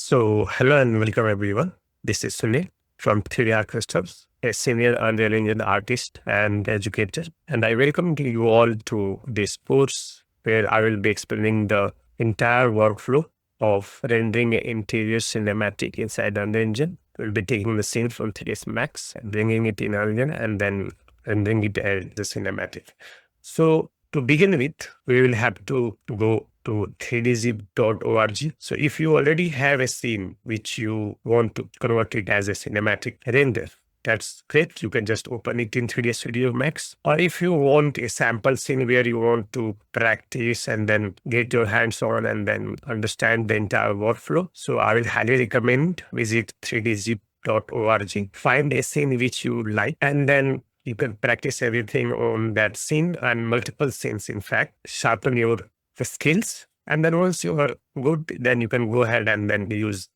So, hello and welcome everyone. This is Sunil from 3R Customs, a senior Unreal Engine artist and educator. And I welcome you all to this course where I will be explaining the entire workflow of rendering an interior cinematic inside Unreal Engine. We'll be taking the scene from 3ds Max and bringing it in Unreal and then rendering it as the cinematic. So, to begin with, we will have to go to 3dzip.org. So if you already have a scene which you want to convert it as a cinematic render, that's great. You can just open it in 3ds Studio Max. Or if you want a sample scene where you want to practice and then get your hands on and then understand the entire workflow. So I will highly recommend visit 3dzip.org, find a scene which you like, and then you can practice everything on that scene and multiple scenes, in fact, sharpen your skills. And then once you are good, then you can go ahead and then use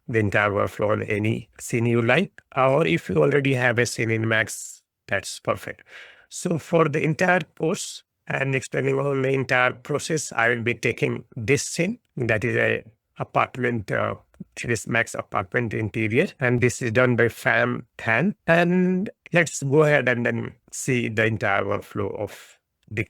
the entire workflow on any scene you like. Or if you already have a scene in Max, that's perfect. So for the entire course and explaining all the entire process, I will be taking this scene. That is a apartment, 3ds Max apartment interior. And this is done by Pham Tan. And let's go ahead and then see the entire workflow of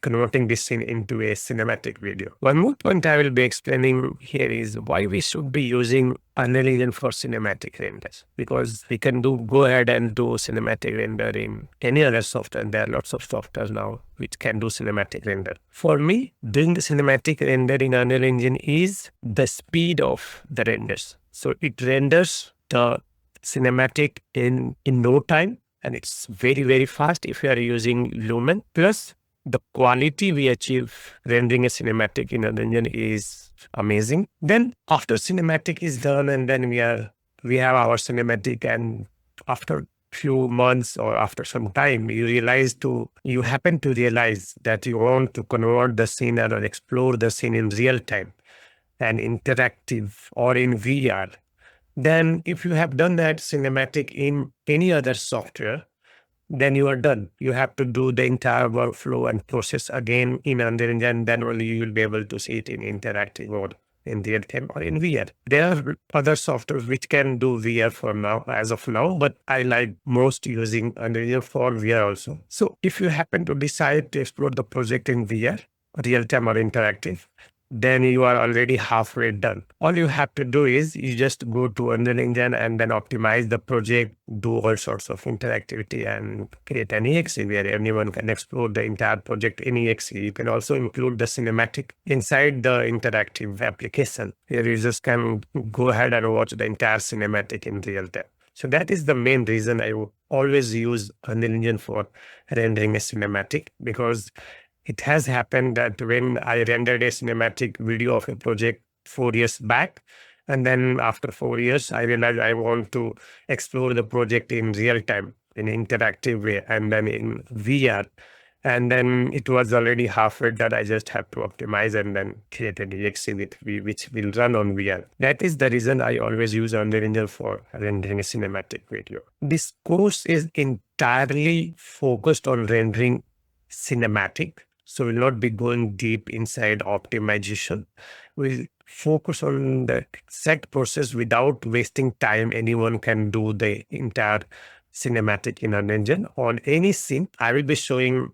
converting this scene into a cinematic video. One more point I will be explaining here is why we should be using Unreal Engine for cinematic renders, because we can go ahead and do cinematic render in any other software. There are lots of softwares now which can do cinematic render. For me, doing the cinematic render in Unreal Engine is the speed of the renders. So it renders the cinematic in no time, and it's very, very fast if you are using Lumen. Plus, the quality we achieve rendering a cinematic in Unreal Engine is amazing. Then after cinematic is done and then we have our cinematic, and after few months or after some time, you happen to realize that you want to convert the scene or explore the scene in real time and interactive or in VR. Then if you have done that cinematic in any other software, then you are done. You have to do the entire workflow and process again in Unreal Engine. Then only you will be able to see it in interactive mode in real time or in VR. There are other softwares which can do VR for now, as of now, but I like most using Unreal Engine for VR also. So if you happen to decide to explore the project in VR, real time or interactive, then you are already halfway done. All you have to do is you just go to Unreal Engine and then optimize the project, do all sorts of interactivity and create an exe where anyone can explore the entire project in exe. You can also include the cinematic inside the interactive application. Here you just can go ahead and watch the entire cinematic in real time. So that is the main reason I would always use Unreal Engine for rendering a cinematic, because it has happened that when I rendered a cinematic video of a project 4 years back, and then after 4 years, I realized I want to explore the project in real time, in an interactive way, and then in VR. And then it was already halfway done. I just have to optimize and then create an exe which will run on VR. That is the reason I always use Unreal Engine for rendering a cinematic video. This course is entirely focused on rendering cinematic. So we'll not be going deep inside optimization. We'll focus on the exact process without wasting time. Anyone can do the entire cinematic in an engine on any scene. I will be showing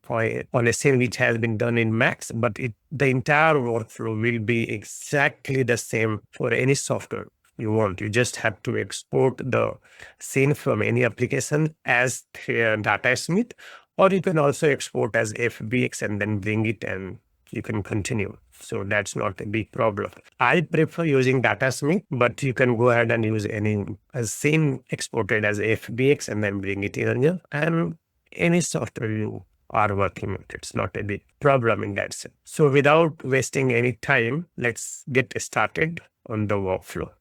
on a scene which has been done in Max, but the entire workflow will be exactly the same for any software you want. You just have to export the scene from any application as Datasmith, or you can also export as FBX and then bring it and you can continue. So that's not a big problem. I prefer using Datasmith, but you can go ahead and use any scene exported as FBX and then bring it in here. And any software you are working with, it's not a big problem in that sense. So without wasting any time, let's get started on the workflow.